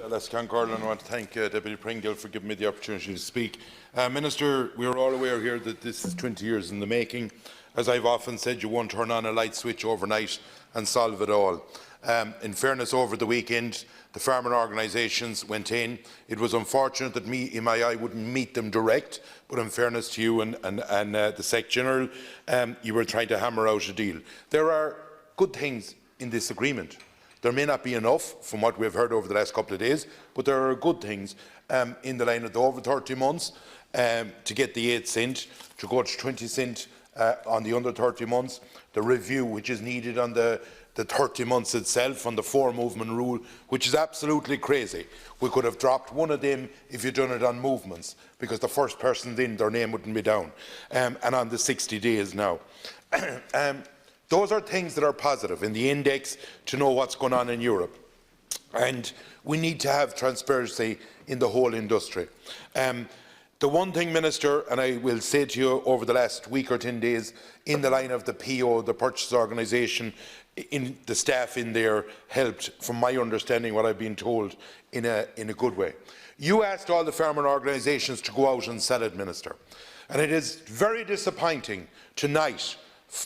Les Concord, and I want to thank Deputy Pringle for giving me the opportunity to speak. Minister, we are all aware here that this is 20 years in the making. As I've often said, you won't turn on a light switch overnight and solve it all. In fairness, over the weekend, the farmer organisations went in. It was unfortunate that MII wouldn't meet them direct, but in fairness to you and the Sec General, you were trying to hammer out a deal. There are good things in this agreement. There may not be enough from what we've heard over the last couple of days, but there are good things in the line of the over 30 months to get the 8 cent, to go to 20 cent on the under 30 months, the review which is needed on the 30 months itself, on the 4 movement rule, which is absolutely crazy. We could have dropped one of them if you'd done it on movements, because the first person in, their name wouldn't be down, and on the 60 days now. Those are things that are positive in the index to know what's going on in Europe. And we need to have transparency in the whole industry. The one thing, Minister, and I will say to you over the last week or 10 days, in the line of the PO, the purchase organisation, in the staff in there helped, from my understanding, what I've been told, in a good way. You asked all the farmer organisations to go out and sell it, Minister. And it is very disappointing tonight,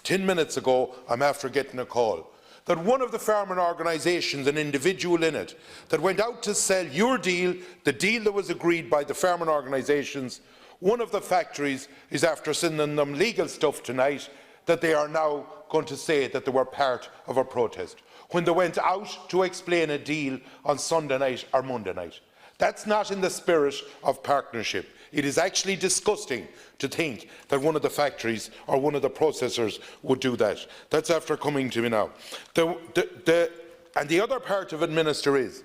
10 minutes ago, I'm after getting a call, that one of the farming organisations, an individual in it, that went out to sell your deal, the deal that was agreed by the farming organisations, one of the factories is after sending them legal stuff tonight that they are now going to say that they were part of a protest, when they went out to explain a deal on Sunday night or Monday night. That's not in the spirit of partnership. It is actually disgusting to think that one of the factories or one of the processors would do that. That's after coming to me now. And the other part of it, Minister, is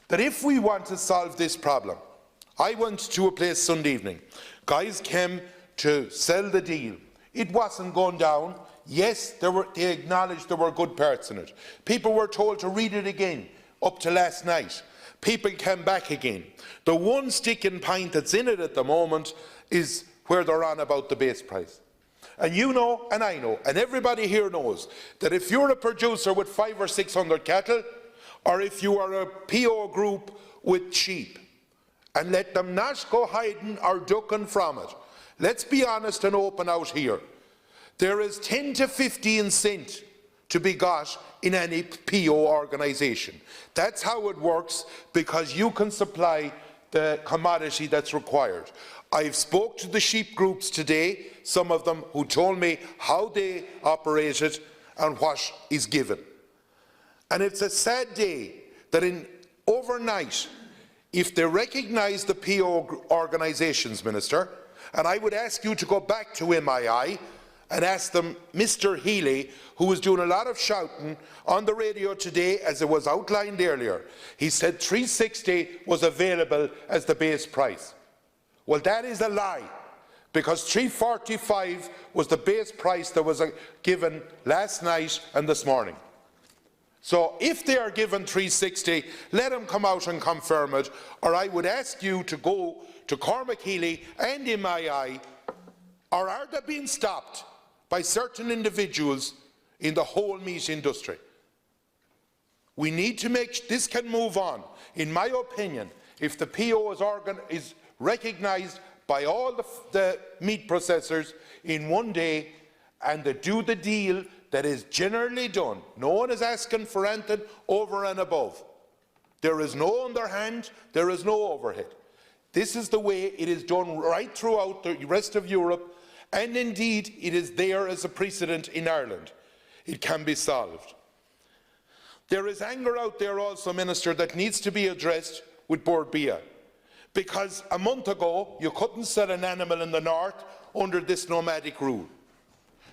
that if we want to solve this problem, I went to a place Sunday evening. Guys came to sell the deal. It wasn't going down. Yes, they acknowledged there were good parts in it. People were told to read it again up to last night. People came back again. The one sticking point that's in it at the moment is where they're on about the base price. And you know, and I know, and everybody here knows, that if you're a producer with 500 or 600 cattle, or if you are a PO group with sheep, and let them not go hiding or ducking from it, let's be honest and open out here. There is 10 to 15 cent to be got in any PO organisation. That's how it works, because you can supply the commodity that's required. I've spoke to the sheep groups today, some of them, who told me how they operate it and what is given. And it's a sad day that overnight, if they recognise the PO organisations, Minister, and I would ask you to go back to MII and ask them, Mr. Healy, who was doing a lot of shouting on the radio today, as it was outlined earlier, he said 360 was available as the base price. Well, that is a lie, because 345 was the base price that was given last night and this morning. So if they are given 360, let them come out and confirm it, or I would ask you to go to Cormac Healy and MII, or are they being stopped by certain individuals in the whole meat industry? We need to make this can move on. In my opinion, if the PO is recognised by all the meat processors in one day, and they do the deal that is generally done, no one is asking for anything over and above. There is no underhand, there is no overhead. This is the way it is done right throughout the rest of Europe. And indeed, it is there as a precedent in Ireland. It can be solved. There is anger out there also, Minister, that needs to be addressed with Bord Bia. Because a month ago, you couldn't sell an animal in the north under this nomadic rule.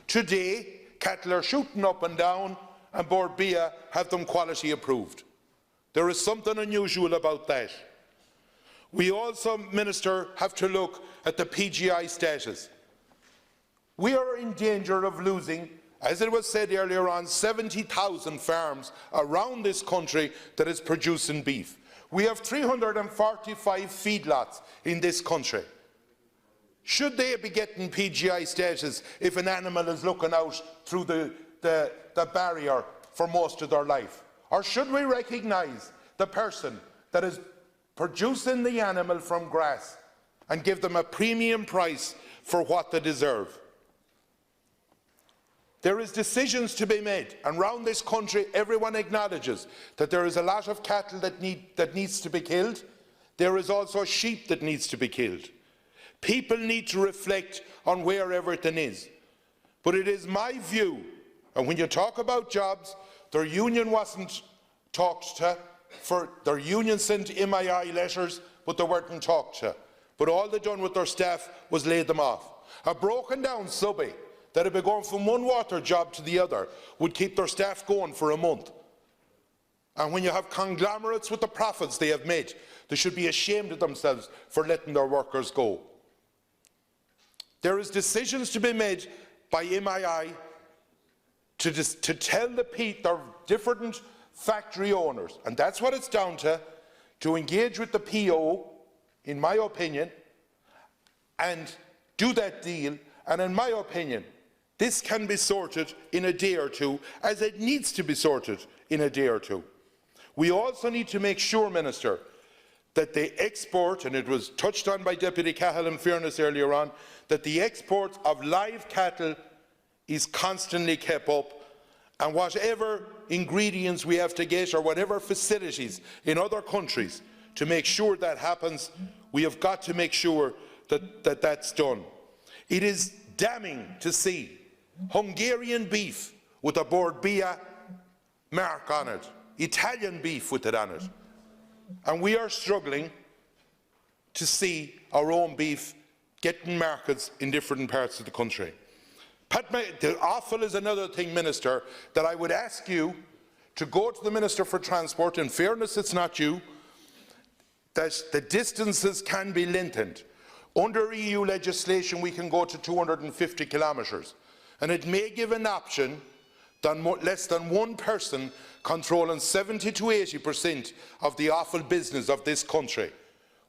Today, cattle are shooting up and down, and Bord Bia have them quality approved. There is something unusual about that. We also, Minister, have to look at the PGI status. We are in danger of losing, as it was said earlier on, 70,000 farms around this country that is producing beef. We have 345 feedlots in this country. Should they be getting PGI status if an animal is looking out through the barrier for most of their life? Or should we recognise the person that is producing the animal from grass and give them a premium price for what they deserve. There is decisions to be made, and around this country everyone acknowledges that there is a lot of cattle that needs to be killed. There is also sheep that needs to be killed. People need to reflect on where everything is. But it is my view, and when you talk about jobs, their union wasn't talked to, their union sent MII letters, but they weren't talked to. But all they done with their staff was lay them off. A broken down subby that had been going from one water job to the other would keep their staff going for a month. And when you have conglomerates with the profits they have made, they should be ashamed of themselves for letting their workers go. There is decisions to be made by MII to tell their different factory owners, and that's what it's down to engage with the PO, in my opinion, and do that deal. And in my opinion, this can be sorted in a day or two, as it needs to be sorted in a day or two. We also need to make sure, Minister, that the export, and it was touched on by Deputy Cahill in fairness earlier on, that the export of live cattle is constantly kept up, and whatever ingredients we have to get or whatever facilities in other countries to make sure that happens, we have got to make sure that that's done. It is damning to see Hungarian beef with a Borbia mark on it, Italian beef with it on it, and we are struggling to see our own beef getting markets in different parts of the country. The offal is another thing, Minister, that I would ask you to go to the Minister for Transport. In fairness, it's not you, that the distances can be lengthened. Under EU legislation, we can go to 250 kilometres, and it may give an option that less than one person controlling 70 to 80% of the offal business of this country,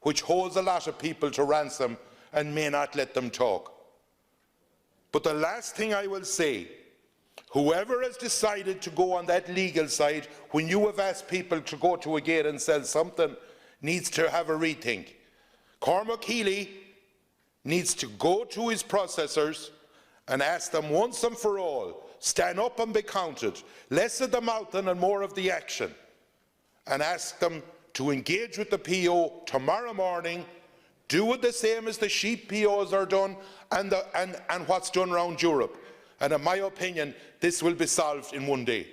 which holds a lot of people to ransom and may not let them talk. But the last thing I will say, whoever has decided to go on that legal side, when you have asked people to go to a gate and sell something, needs to have a rethink. Cormac Healy needs to go to his processors and ask them once and for all, stand up and be counted, less of the mouthing and more of the action, and ask them to engage with the PO tomorrow morning, do it the same as the sheep POs are done and what's done around Europe. And in my opinion, this will be solved in one day.